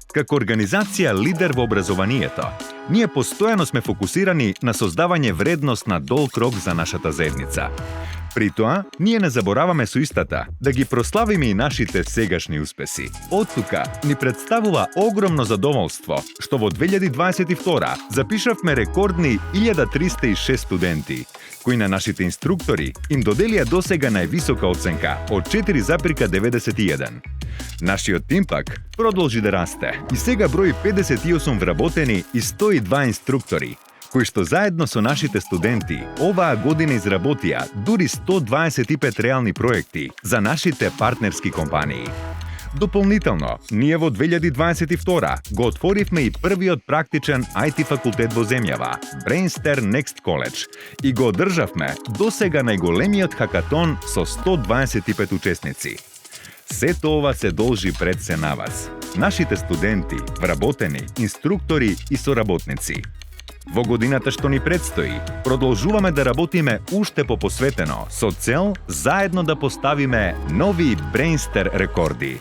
Како организација лидер во образованието, ние постојано сме фокусирани на создавање вредност на долг рок за нашата заедница. При тоа, ние не забораваме со истата да ги прославиме и нашите сегашни успеси. Оттука ни представува огромно задоволство што во 2022 запишавме рекордни 1306 студенти, кои на нашите инструктори им доделија досега највисока оценка од 4,91. Нашиот тим пак продолжи да расте и сега брои 58 вработени и 102 инструктори, кои што заедно со нашите студенти оваа година изработија дури 125 реални проекти за нашите партнерски компании. Дополнително, ние во 2022 го отворивме и првиот практичен IT факултет во земјава, Brainster Next College, и го одржавме досега најголемиот хакатон со 125 учесници. Сето ова се должи пред се на вас, нашите студенти, вработени, инструктори и соработници. Во годината што ни предстои, продолжуваме да работиме уште попосветено, со цел заедно да поставиме нови Brainster рекорди.